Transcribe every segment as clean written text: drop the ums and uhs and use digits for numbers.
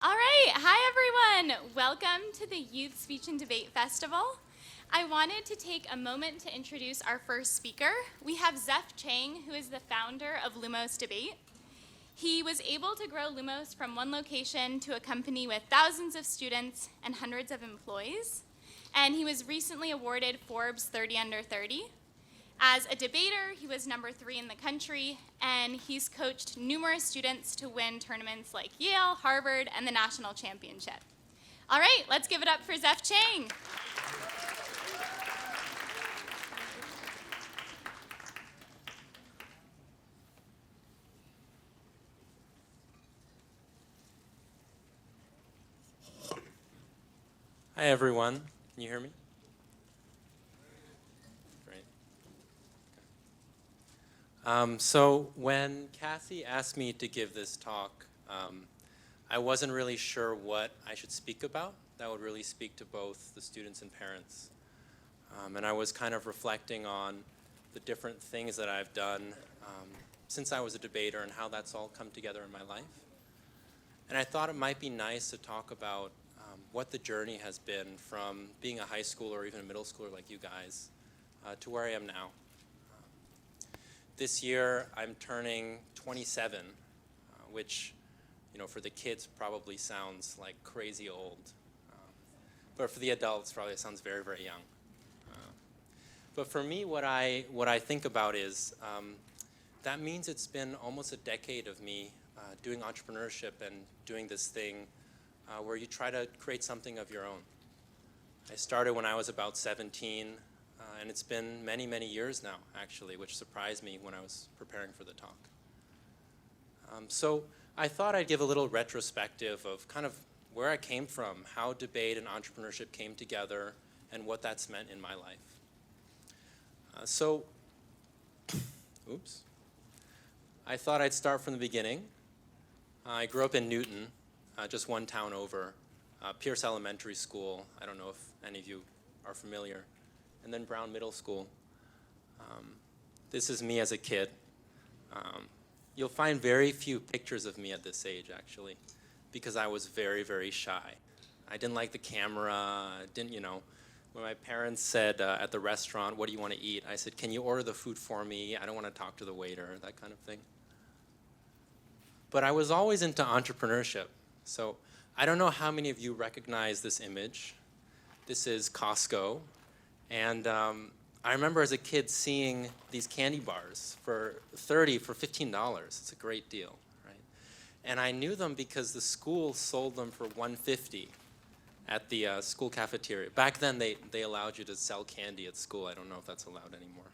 All right, hi everyone. Welcome to the Youth Speech and Debate Festival. I wanted to take a moment to introduce our first speaker. We have Zeph Chang, who is the founder of Lumos Debate. He was able to grow Lumos from one location to a company with thousands of students and hundreds of employees. And he was recently awarded Forbes 30 Under 30. As a debater, he was number 3 in the country, and he's coached numerous students to win tournaments like Yale, Harvard, and the national championship. All right, let's give it up for Zeph Chang. Hi, everyone. Can you hear me? Great. So when Cassie asked me to give this talk, I wasn't really sure what I should speak about that would really speak to both the students and parents. And I was kind of reflecting on the different things that I've done since I was a debater and how that's all come together in my life. And I thought it might be nice to talk about what the journey has been from being a high schooler or even a middle schooler like you guys to where I am now. This year I'm turning 27, which, for the kids probably sounds like crazy old. But for the adults probably it sounds very, very young. But for me, what I think about is that means it's been almost a decade of me doing entrepreneurship and doing this thing where you try to create something of your own. I started when I was about 17, and it's been many, many years now, actually, which surprised me when I was preparing for the talk. So I thought I'd give a little retrospective of kind of where I came from, how debate and entrepreneurship came together, and what that's meant in my life. I thought I'd start from the beginning. I grew up in Newton, just one town over, Pierce Elementary School. I don't know if any of you are familiar. And then Brown Middle School. This is me as a kid. You'll find very few pictures of me at this age, actually, because I was very, very shy. I didn't like the camera, when my parents said at the restaurant, "What do you want to eat?" I said, "Can you order the food for me? I don't want to talk to the waiter," that kind of thing. But I was always into entrepreneurship. So I don't know how many of you recognize this image. This is Costco. And I remember as a kid seeing these candy bars for $15. It's a great deal, right? And I knew them because the school sold them for $1.50 at the school cafeteria. Back then, they allowed you to sell candy at school. I don't know if that's allowed anymore.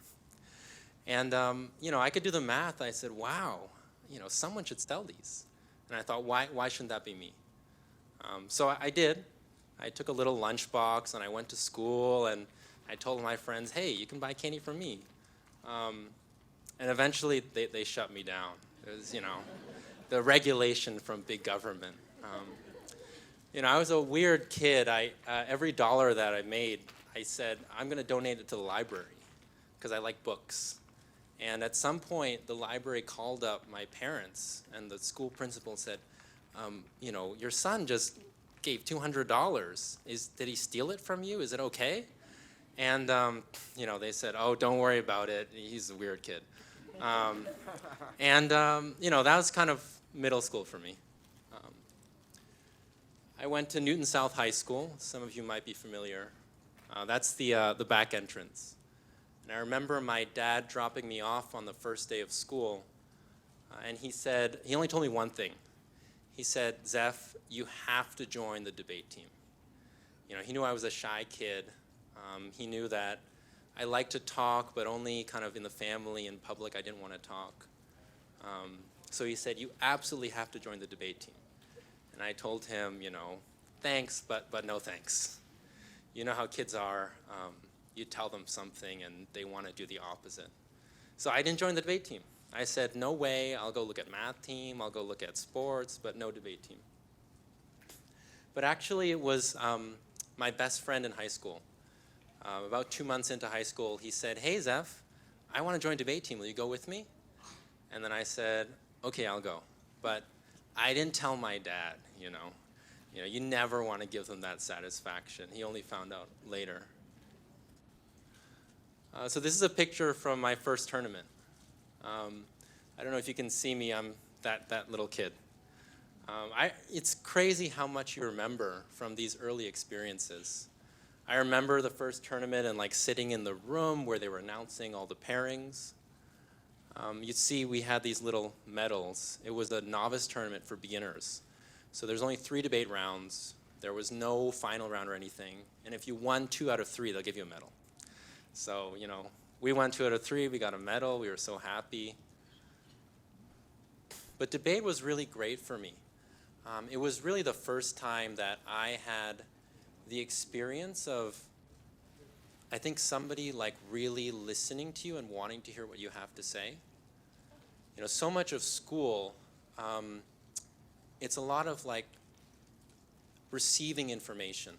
And, I could do the math. I said, wow, someone should sell these. And I thought, why shouldn't that be me? So I did. I took a little lunchbox and I went to school and I told my friends, hey, you can buy candy from me. And eventually they shut me down. It was, the regulation from big government. I was a weird kid. Every dollar that I made, I said, I'm going to donate it to the library because I like books. And at some point, the library called up my parents, and the school principal said, your son just gave $200. Did he steal it from you? Is it okay? And, they said, oh, don't worry about it. He's a weird kid. That was kind of middle school for me. I went to Newton South High School. Some of you might be familiar. That's the back entrance. And I remember my dad dropping me off on the first day of school, and he only told me one thing. He said, Zeph, you have to join the debate team. He knew I was a shy kid. He knew that I liked to talk, but only kind of in the family, in public, I didn't want to talk. So he said, you absolutely have to join the debate team. And I told him, thanks, but no thanks. You know how kids are. You tell them something and they want to do the opposite. So I didn't join the debate team. I said, no way, I'll go look at math team, I'll go look at sports, but no debate team. But actually it was my best friend in high school. About 2 months into high school, he said, hey, Zeph, I want to join debate team, will you go with me? And then I said, okay, I'll go. But I didn't tell my dad, You never want to give them that satisfaction. He only found out later. So this is a picture from my first tournament. I don't know if you can see me. I'm that little kid. It's crazy how much you remember from these early experiences. I remember the first tournament and sitting in the room where they were announcing all the pairings. You'd see we had these little medals. It was a novice tournament for beginners. So there's only 3 debate rounds. There was no final round or anything. And if you won 2 out of 3, they'll give you a medal. So, we won 2 out of 3. We got a medal. We were so happy. But debate was really great for me. It was really the first time that I had the experience of, I think, somebody really listening to you and wanting to hear what you have to say. So much of school, it's a lot of receiving information.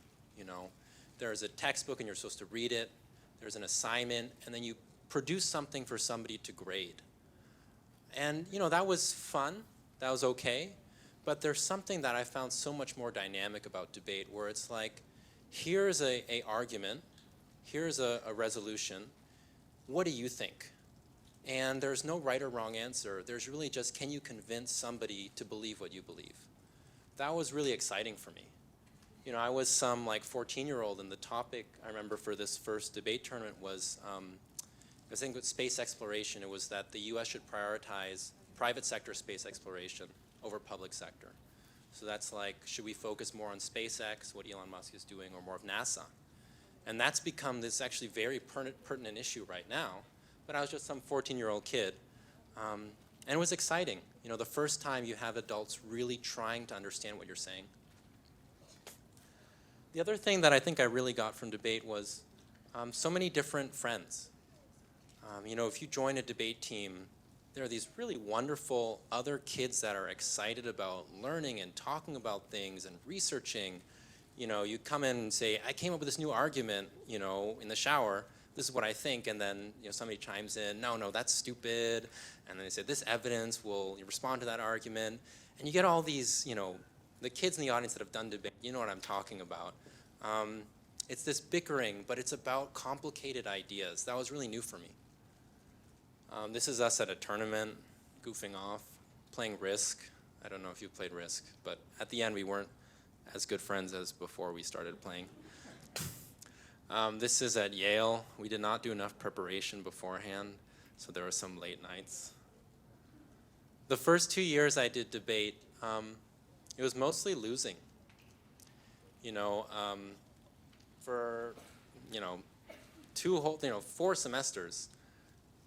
There's a textbook and you're supposed to read it. There's an assignment, and then you produce something for somebody to grade. And that was fun. That was okay. But there's something that I found so much more dynamic about debate, where it's here's a argument, here's a resolution. What do you think? And there's no right or wrong answer. There's really just, can you convince somebody to believe what you believe? That was really exciting for me. I was some 14-year-old, and the topic I remember for this first debate tournament was, I think with space exploration, it was that the U.S. should prioritize private sector space exploration over public sector. So that's should we focus more on SpaceX, what Elon Musk is doing, or more of NASA? And that's become this actually very pertinent issue right now. But I was just some 14-year-old kid. And it was exciting. The first time you have adults really trying to understand what you're saying. The other thing that I think I really got from debate was so many different friends. If you join a debate team, there are these really wonderful other kids that are excited about learning and talking about things and researching. You come in and say, I came up with this new argument, in the shower. This is what I think. And then, somebody chimes in, no, that's stupid. And then they say, this evidence will respond to that argument. And you get all these, the kids in the audience that have done debate, you know what I'm talking about. It's this bickering, but it's about complicated ideas. That was really new for me. This is us at a tournament, goofing off, playing Risk. I don't know if you played Risk, but at the end we weren't as good friends as before we started playing. This is at Yale. We did not do enough preparation beforehand, so there were some late nights. The first 2 years I did debate, it was mostly losing. For 4 semesters,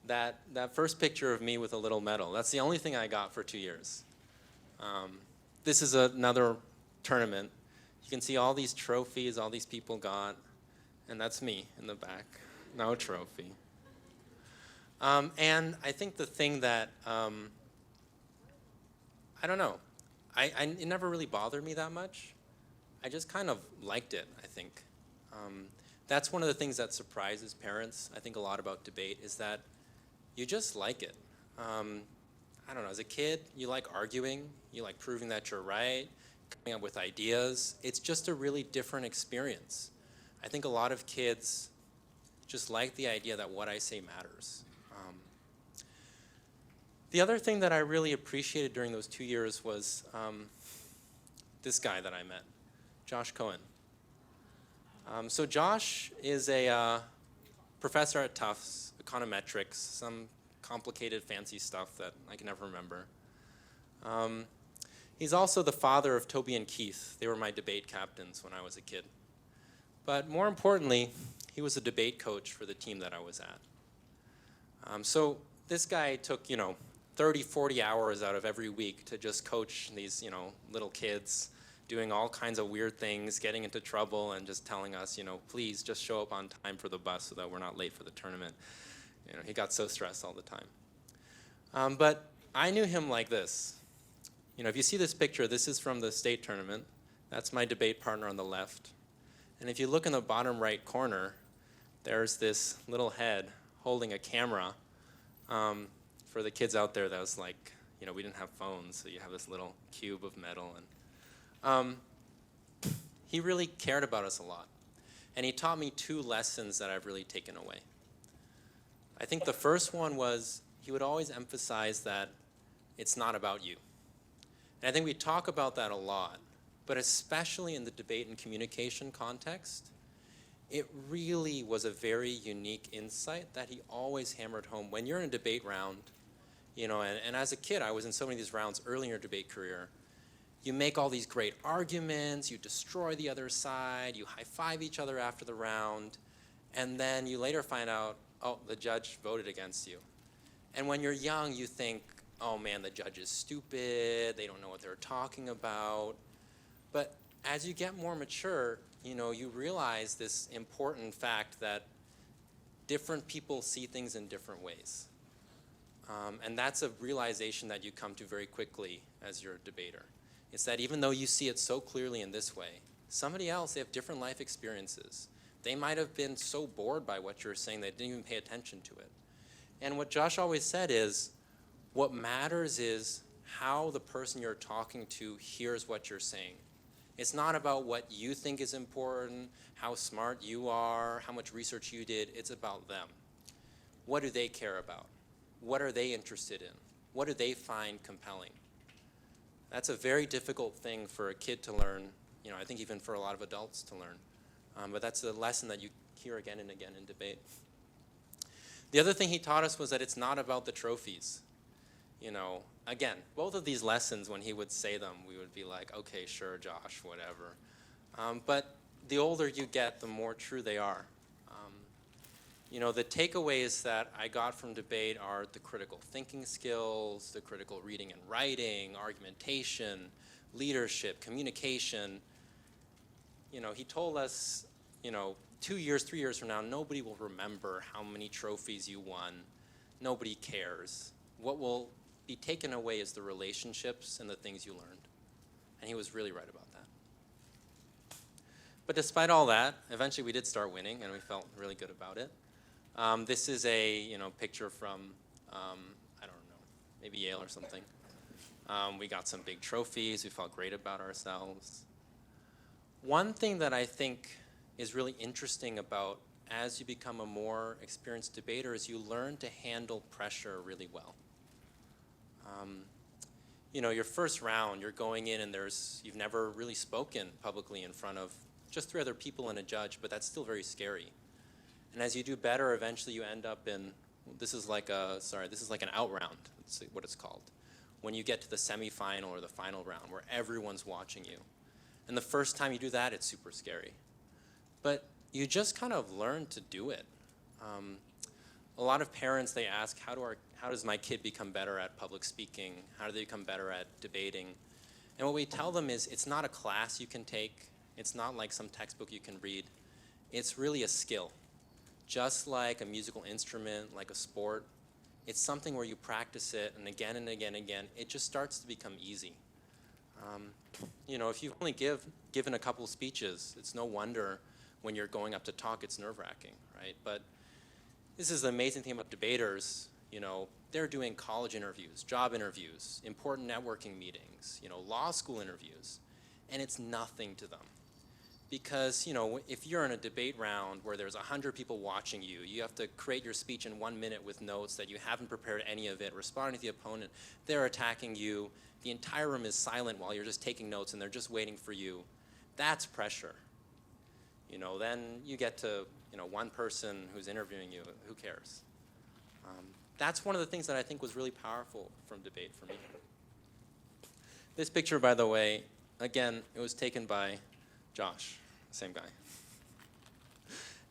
that first picture of me with a little medal, that's the only thing I got for 2 years. This is another tournament. You can see all these trophies all these people got, and that's me in the back, no trophy. And I think the thing that, I don't know, it never really bothered me that much. I just kind of liked it, I think. That's one of the things that surprises parents, I think, a lot about debate, is that you just like it. I don't know, as a kid, you like arguing, you like proving that you're right, coming up with ideas. It's just a really different experience. I think a lot of kids just like the idea that what I say matters. The other thing that I really appreciated during those 2 years was this guy that I met, Josh Cohen. So Josh is a professor at Tufts, econometrics, some complicated fancy stuff that I can never remember. He's also the father of Toby and Keith. They were my debate captains when I was a kid. But more importantly, he was a debate coach for the team that I was at. So this guy took, 30, 40 hours out of every week to just coach these, little kids, doing all kinds of weird things, getting into trouble, and just telling us, please just show up on time for the bus so that we're not late for the tournament. He got so stressed all the time. But I knew him like this. If you see this picture, this is from the state tournament. That's my debate partner on the left. And if you look in the bottom right corner, there's this little head holding a camera. For the kids out there, that was we didn't have phones, so you have this little cube of metal. And he really cared about us a lot. And he taught me 2 lessons that I've really taken away. I think the first one was he would always emphasize that it's not about you. And I think we talk about that a lot, but especially in the debate and communication context, it really was a very unique insight that he always hammered home. When you're in a debate round, you know, and as a kid, I was in so many of these rounds early in your debate career, you make all these great arguments, you destroy the other side, you high-five each other after the round, and then you later find out, oh, the judge voted against you. And when you're young, you think, oh man, the judge is stupid, they don't know what they're talking about. But as you get more mature, you know, you realize this important fact that different people see things in different ways. And that's a realization that you come to very quickly as you're a debater. It's that even though you see it so clearly in this way, somebody else, they have different life experiences. They might have been so bored by what you're saying they didn't even pay attention to it. And what Josh always said is, what matters is how the person you're talking to hears what you're saying. It's not about what you think is important, how smart you are, how much research you did. It's about them. What do they care about? What are they interested in? What do they find compelling? That's a very difficult thing for a kid to learn, you know, I think even for a lot of adults to learn. But that's a lesson that you hear again and again in debate. The other thing he taught us was that it's not about the trophies. You know, again, both of these lessons, when he would say them, we would be like, okay, sure, Josh, whatever. But the older you get, the more true they are. You know, the takeaways that I got from debate are the critical thinking skills, the critical reading and writing, argumentation, leadership, communication. You know, he told us, you know, 2 years, 3 years from now, nobody will remember how many trophies you won. Nobody cares. What will be taken away is the relationships and the things you learned. And he was really right about that. But despite all that, eventually we did start winning, and we felt really good about it. This is a picture from, I don't know, maybe Yale or something. We got some big trophies. We felt great about ourselves. One thing that I think is really interesting about as you become a more experienced debater is you learn to handle pressure really well. You know, your first round, you're going in and you've never really spoken publicly in front of just 3 other people and a judge, but that's still very scary. And as you do better, eventually you end up in, this is like an out round, that's what it's called. When you get to the semifinal or the final round where everyone's watching you. And the first time you do that, it's super scary. But you just kind of learn to do it. A lot of parents, they ask, how does my kid become better at public speaking? How do they become better at debating? And what we tell them is it's not a class you can take. It's not like some textbook you can read. It's really a skill. Just like a musical instrument, like a sport, it's something where you practice it, and again and again and again, it just starts to become easy. You know, if you've only given a couple speeches, it's no wonder when you're going up to talk, it's nerve-wracking, right? But this is the amazing thing about debaters. You know, they're doing college interviews, job interviews, important networking meetings, you know, law school interviews, and it's nothing to them. Because, you know, if you're in a debate round where there's 100 people watching you, you have to create your speech in 1 minute with notes that you haven't prepared any of it, responding to the opponent, they're attacking you, the entire room is silent while you're just taking notes and they're just waiting for you. That's pressure. You know, then you get to, you know, one person who's interviewing you, who cares? That's one of the things that I think was really powerful from debate for me. This picture, by the way, again, it was taken by Josh, same guy.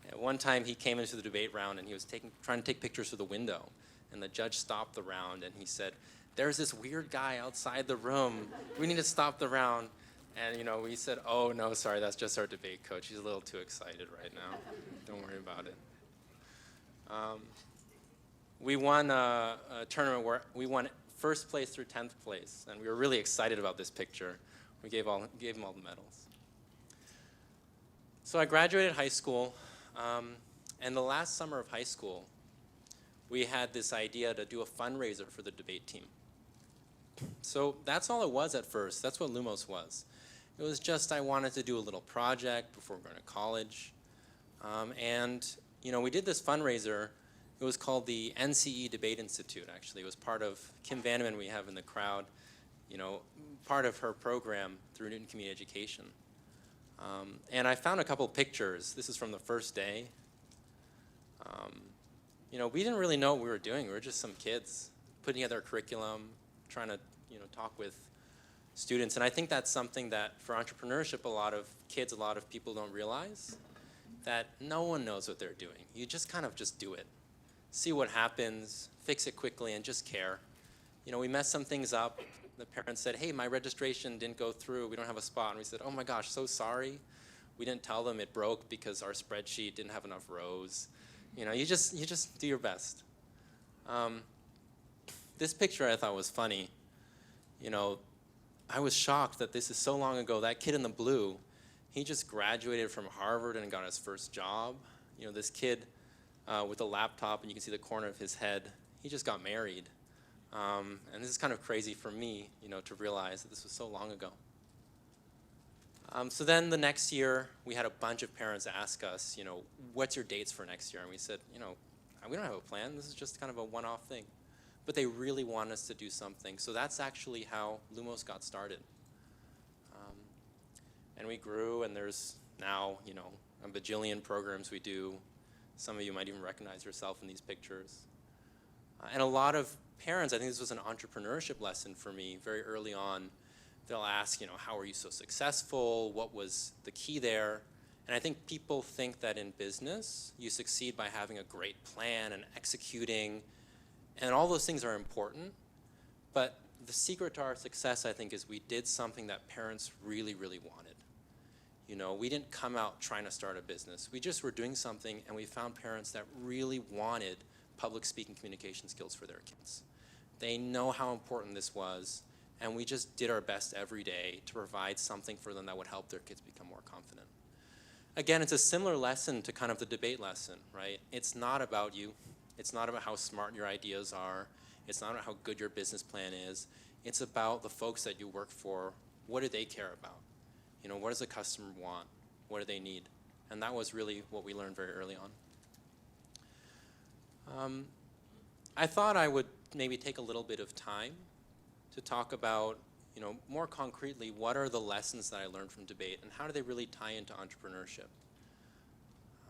At one time he came into the debate round and he was trying to take pictures through the window, and the judge stopped the round and he said, "There's this weird guy outside the room. We need to stop the round." And you know, we said, "Oh no, sorry, that's just our debate coach. He's a little too excited right now. Don't worry about it." We won a tournament where we won first place through 10th place, and we were really excited about this picture. We gave him all the medals. So I graduated high school, and the last summer of high school, we had this idea to do a fundraiser for the debate team. So that's all it was at first. That's what Lumos was. It was just I wanted to do a little project before going to college. And we did this fundraiser. It was called the NCE Debate Institute, actually. It was part of Kim Vanneman we have in the crowd, part of her program through Newton Community Education. And I found a couple pictures. This is from the first day. We didn't really know what we were doing. We were just some kids putting together a curriculum, trying to talk with students. And I think that's something that for entrepreneurship, a lot of kids, a lot of people don't realize, that no one knows what they're doing. You just kind of just do it. See what happens, fix it quickly, and just care. We messed some things up. The parents said, hey, my registration didn't go through. We don't have a spot. And we said, oh my gosh, so sorry. We didn't tell them it broke because our spreadsheet didn't have enough rows. You just do your best. This picture I thought was funny. I was shocked that this is so long ago. That kid in the blue, he just graduated from Harvard and got his first job. This kid with a laptop, and you can see the corner of his head, he just got married. And this is kind of crazy for me, to realize that this was so long ago. So then the next year, we had a bunch of parents ask us, what's your dates for next year? And we said, we don't have a plan. This is just kind of a one-off thing. But they really want us to do something. So that's actually how Lumos got started. And we grew, and there's now, a bajillion programs we do. Some of you might even recognize yourself in these pictures. And a lot of parents, I think this was an entrepreneurship lesson for me very early on. They'll ask, how are you so successful? What was the key there? And I think people think that in business, you succeed by having a great plan and executing, and all those things are important. But the secret to our success, I think, is we did something that parents really, really wanted. We didn't come out trying to start a business. We just were doing something, and we found parents that really wanted public speaking communication skills for their kids. They know how important this was, and we just did our best every day to provide something for them that would help their kids become more confident. Again, it's a similar lesson to kind of the debate lesson, right? It's not about you. It's not about how smart your ideas are. It's not about how good your business plan is. It's about the folks that you work for. What do they care about? What does the customer want? What do they need? And that was really what we learned very early on. I thought I would maybe take a little bit of time to talk about, more concretely, what are the lessons that I learned from debate and how do they really tie into entrepreneurship?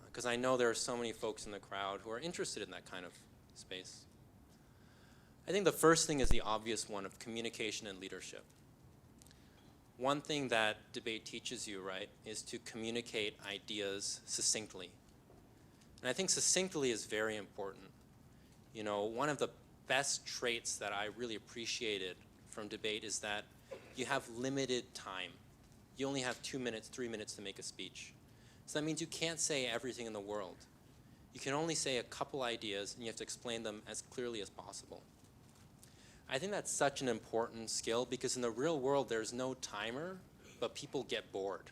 Because I know there are so many folks in the crowd who are interested in that kind of space. I think the first thing is the obvious one of communication and leadership. One thing that debate teaches you, right, is to communicate ideas succinctly. And I think succinctly is very important. One of the best traits that I really appreciated from debate is that you have limited time. You only have 2 minutes, 3 minutes to make a speech. So that means you can't say everything in the world. You can only say a couple ideas, and you have to explain them as clearly as possible. I think that's such an important skill because in the real world, there's no timer, but people get bored,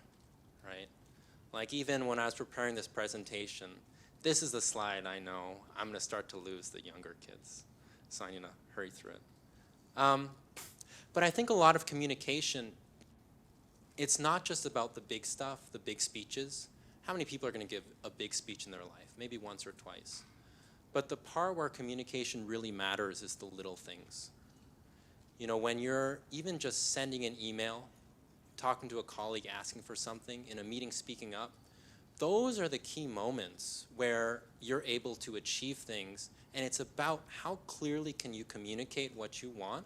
right? Like even when I was preparing this presentation, this is the slide I know I'm going to start to lose the younger kids. So I need to hurry through it. But I think a lot of communication, it's not just about the big stuff, the big speeches. How many people are going to give a big speech in their life? Maybe once or twice. But the part where communication really matters is the little things. When you're even just sending an email, talking to a colleague asking for something, in a meeting speaking up, those are the key moments where you're able to achieve things. And it's about how clearly can you communicate what you want?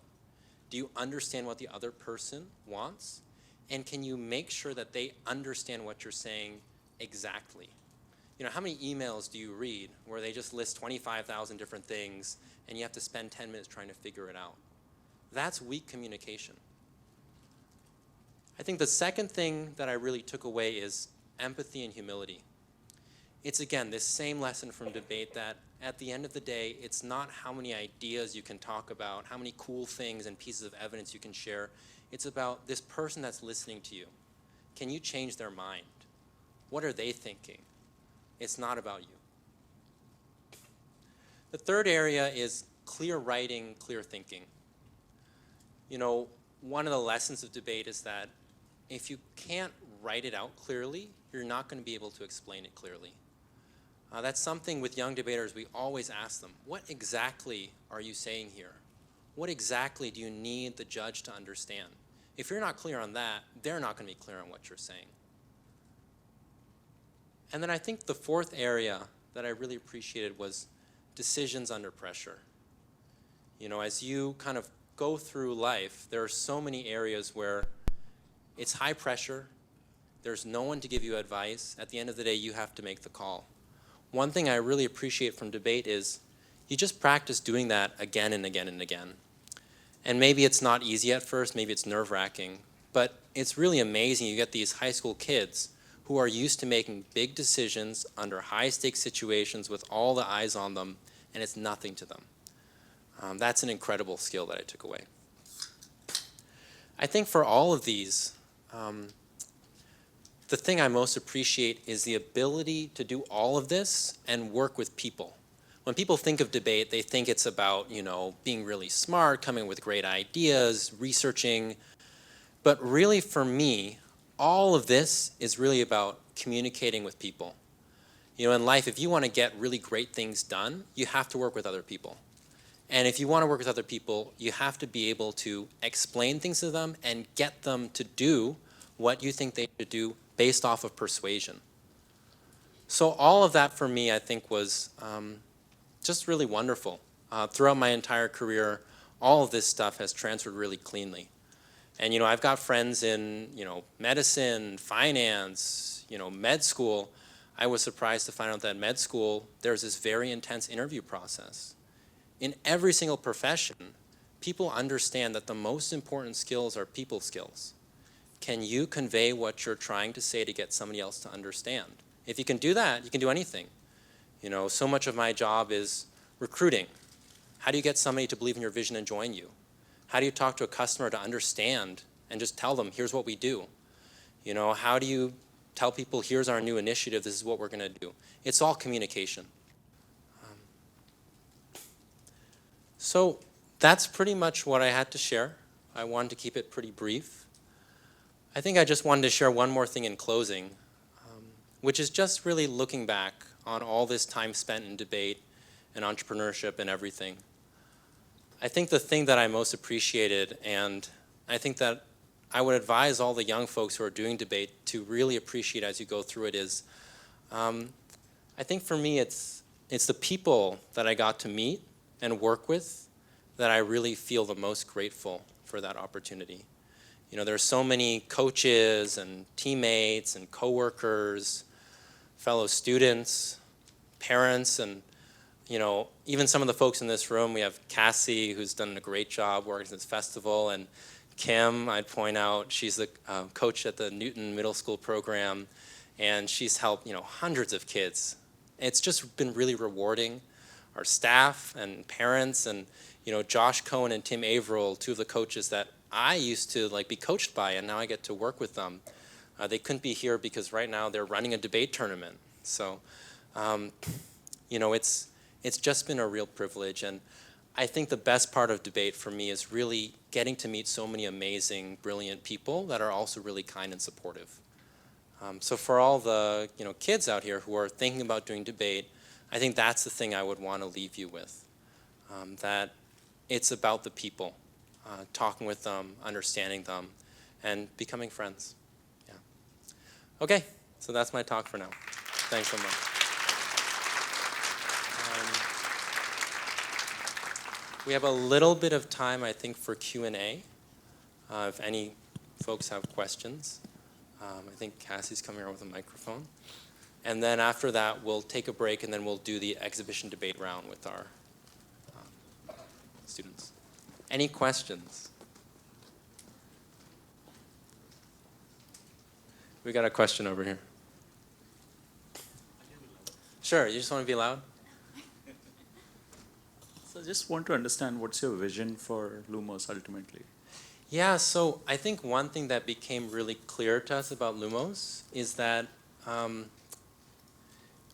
Do you understand what the other person wants? And can you make sure that they understand what you're saying exactly? How many emails do you read where they just list 25,000 different things and you have to spend 10 minutes trying to figure it out? That's weak communication. I think the second thing that I really took away is empathy and humility. It's, again, this same lesson from debate that at the end of the day, it's not how many ideas you can talk about, how many cool things and pieces of evidence you can share. It's about this person that's listening to you. Can you change their mind? What are they thinking? It's not about you. The third area is clear writing, clear thinking. One of the lessons of debate is that if you can't write it out clearly, you're not going to be able to explain it clearly. That's something with young debaters we always ask them, what exactly are you saying here? What exactly do you need the judge to understand? If you're not clear on that, they're not going to be clear on what you're saying. And then I think the fourth area that I really appreciated was decisions under pressure. You know, as you kind of go through life, there are so many areas where it's high pressure, there's no one to give you advice. At the end of the day, you have to make the call. One thing I really appreciate from debate is you just practice doing that again and again and again. And maybe it's not easy at first, maybe it's nerve-wracking, but it's really amazing. You get these high school kids who are used to making big decisions under high-stakes situations with all the eyes on them, and it's nothing to them. That's an incredible skill that I took away. I think for all of these, the thing I most appreciate is the ability to do all of this and work with people. When people think of debate, they think it's about, you know, being really smart, coming with great ideas, researching. But really for me, all of this is really about communicating with people. You know, in life, if you want to get really great things done, you have to work with other people. And if you want to work with other people, you have to be able to explain things to them and get them to do what you think they should do based off of persuasion. So all of that for me, I think, was just really wonderful. Throughout my entire career, all of this stuff has transferred really cleanly. And, you know, I've got friends in, you know, medicine, finance, you know, med school. I was surprised to find out that med school, there's this very intense interview process. In every single profession, people understand that the most important skills are people skills. Can you convey what you're trying to say to get somebody else to understand? If you can do that, you can do anything. You know, so much of my job is recruiting. How do you get somebody to believe in your vision and join you? How do you talk to a customer to understand and just tell them, here's what we do? You know, how do you tell people, here's our new initiative, this is what we're going to do? It's all communication. So that's pretty much what I had to share. I wanted to keep it pretty brief. I think I just wanted to share one more thing in closing, which is just really looking back on all this time spent in debate and entrepreneurship and everything. I think the thing that I most appreciated, and I think that I would advise all the young folks who are doing debate to really appreciate as you go through it is, I think for me it's the people that I got to meet and work with that I really feel the most grateful for that opportunity. You know, there's so many coaches and teammates and coworkers, fellow students, parents, and you know, even some of the folks in this room. We have Cassie, who's done a great job working at this festival, and Kim, I'd point out, she's the coach at the Newton Middle School program, and she's helped, you know, hundreds of kids. It's just been really rewarding. Our staff and parents, and you know, Josh Cohen and Tim Averill, two of the coaches that I used to be coached by, and now I get to work with them. They couldn't be here because right now they're running a debate tournament. So, you know, it's just been a real privilege, and I think the best part of debate for me is really getting to meet so many amazing, brilliant people that are also really kind and supportive. So for all the kids out here who are thinking about doing debate, I think that's the thing I would want to leave you with, that it's about the people, talking with them, understanding them, and becoming friends. Yeah. Okay, so that's my talk for now. Thanks so much. We have a little bit of time, I think, for Q&A, if any folks have questions. I think Cassie's coming around with a microphone. And then after that, we'll take a break, and then we'll do the exhibition debate round with our students. Any questions? We got a question over here. Sure, you just want to be loud? So I just want to understand, what's your vision for Lumos ultimately? Yeah, so I think one thing that became really clear to us about Lumos is that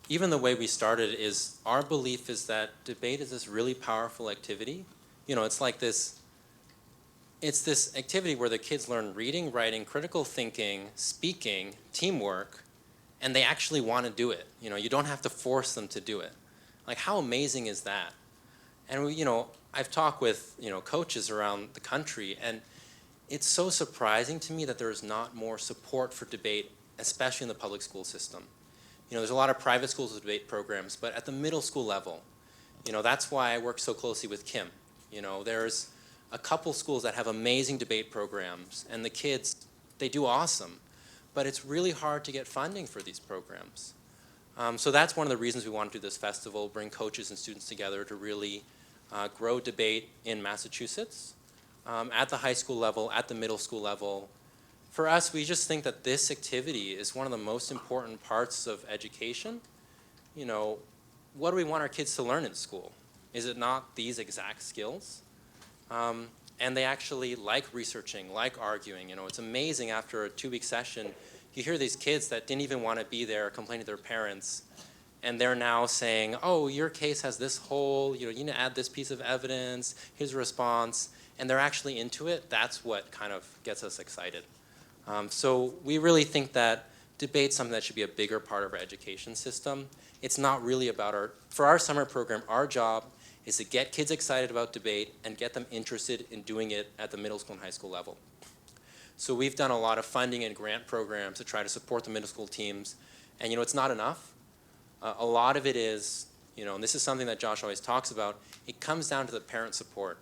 even the way we started is our belief is that debate is this really powerful activity. You know, it's like this it's this activity where the kids learn reading, writing, critical thinking, speaking, teamwork, and they actually want to do it. You know, you don't have to force them to do it. Like, how amazing is that? And we, you know, I've talked with, you know, coaches around the country, and it's so surprising to me that there's not more support for debate, especially in the public school system. You know, there's a lot of private schools with debate programs, but at the middle school level, you know, that's why I work so closely with Kim. You know, there's a couple schools that have amazing debate programs, and the kids, they do awesome, but it's really hard to get funding for these programs. So that's one of the reasons we want to do this festival, bring coaches and students together to really grow debate in Massachusetts, at the high school level, at the middle school level. For us, we just think that this activity is one of the most important parts of education. You know, what do we want our kids to learn in school? Is it not these exact skills? And they actually like researching, like arguing. You know, it's amazing after a 2-week session, you hear these kids that didn't even want to be there complaining to their parents, and they're now saying, oh, your case has this hole, you know, you need to add this piece of evidence, here's a response, and they're actually into it. That's what kind of gets us excited. So we really think that debate's something that should be a bigger part of our education system. It's not really about for our summer program, our job is to get kids excited about debate and get them interested in doing it at the middle school and high school level. So we've done a lot of funding and grant programs to try to support the middle school teams. And, you know, it's not enough. A lot of it is, you know, and this is something that Josh always talks about, it comes down to the parent support.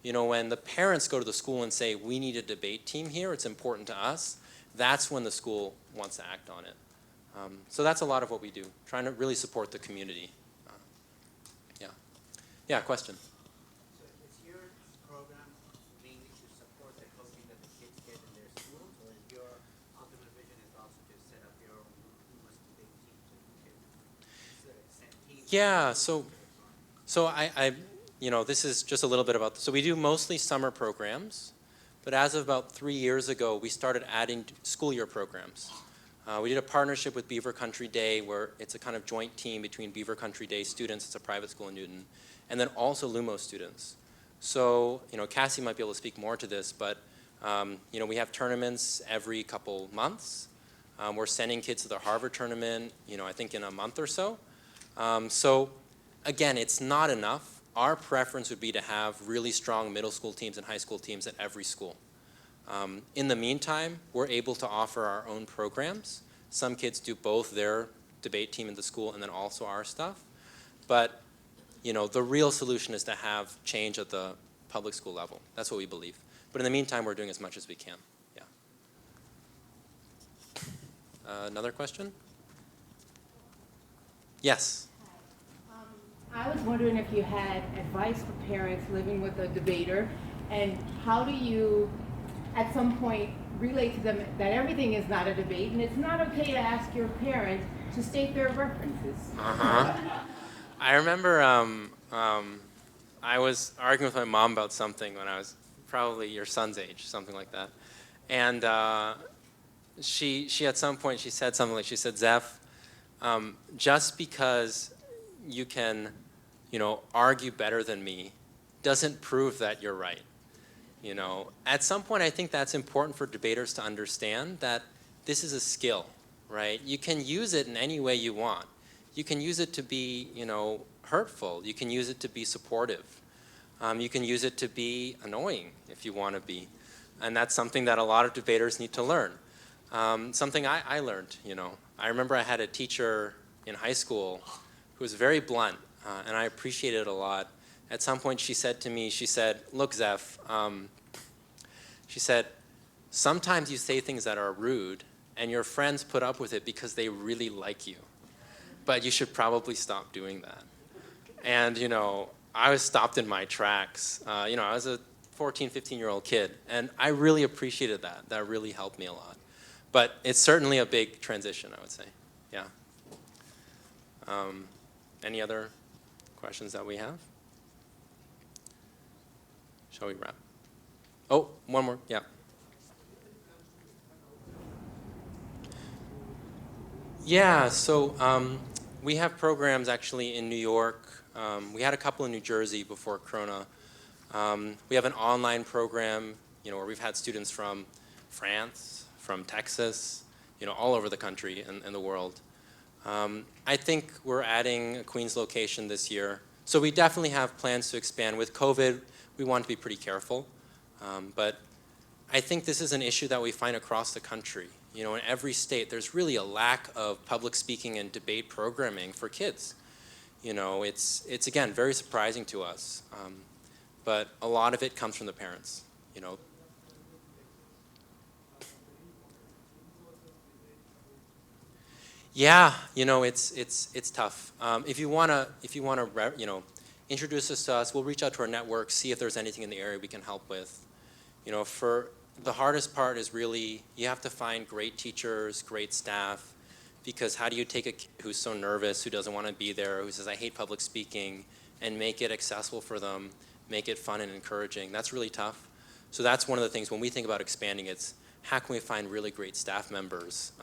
You know, when the parents go to the school and say, we need a debate team here, it's important to us, that's when the school wants to act on it. So that's a lot of what we do, trying to really support the community. Yeah, question. So is your program mainly to support the coaching that the kids get in their schools, or is your ultimate vision is also to set up your own Lumos Debate team so you can send teams? Yeah, so I, you know, this is just a little bit about, so we do mostly summer programs, but as of about 3 years ago, we started adding school year programs. We did a partnership with Beaver Country Day, where it's a kind of joint team between Beaver Country Day students, it's a private school in Newton, and then also Lumos students. So, you know, Cassie might be able to speak more to this, but, you know, we have tournaments every couple months. We're sending kids to the Harvard tournament, you know, I think in a month or so. So, again, it's not enough. Our preference would be to have really strong middle school teams and high school teams at every school. In the meantime, we're able to offer our own programs. Some kids do both their debate team in the school and then also our stuff. But, you know, the real solution is to have change at the public school level. That's what we believe. But in the meantime, we're doing as much as we can. Yeah. Another question? Yes. I was wondering if you had advice for parents living with a debater, and how do you, at some point, relate to them that everything is not a debate, and it's not okay to ask your parents to state their references. I remember I was arguing with my mom about something when I was probably your son's age, something like that. And she at some point, she said something like, she said, Zeph, just because you can, you know, argue better than me doesn't prove that you're right. You know, at some point, I think that's important for debaters to understand that this is a skill, right? You can use it in any way you want. You can use it to be, you know, hurtful. You can use it to be supportive. You can use it to be annoying if you want to be. And that's something that a lot of debaters need to learn. Something I learned, you know. I remember I had a teacher in high school who was very blunt, and I appreciated it a lot. At some point she said to me, she said, look, Zeph, she said, sometimes you say things that are rude and your friends put up with it because they really like you. But you should probably stop doing that. And, you know, I was stopped in my tracks. You know, I was a 14, 15-year-old kid, and I really appreciated that. That really helped me a lot. But it's certainly a big transition, I would say. Yeah. Any other questions that we have? Shall we wrap? Oh, one more. Yeah. Yeah, so we have programs actually in New York. We had a couple in New Jersey before Corona. We have an online program where we've had students from France, from Texas, all over the country and the world. I think we're adding a Queens location this year. So we definitely have plans to expand. With COVID, we want to be pretty careful. But I think this is an issue that we find across the country. In every state, there's really a lack of public speaking and debate programming for kids. It's again, very surprising to us. But a lot of it comes from the parents, Yeah, it's tough. If you wanna introduce us to us, we'll reach out to our network, see if there's anything in the area we can help with. For the hardest part is really you have to find great teachers, great staff, because how do you take a kid who's so nervous, who doesn't want to be there, who says I hate public speaking, and make it accessible for them, make it fun and encouraging? That's really tough. So that's one of the things when we think about expanding. It's how can we find really great staff members?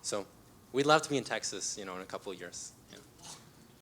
So we'd love to be in Texas, in a couple of years. Yeah.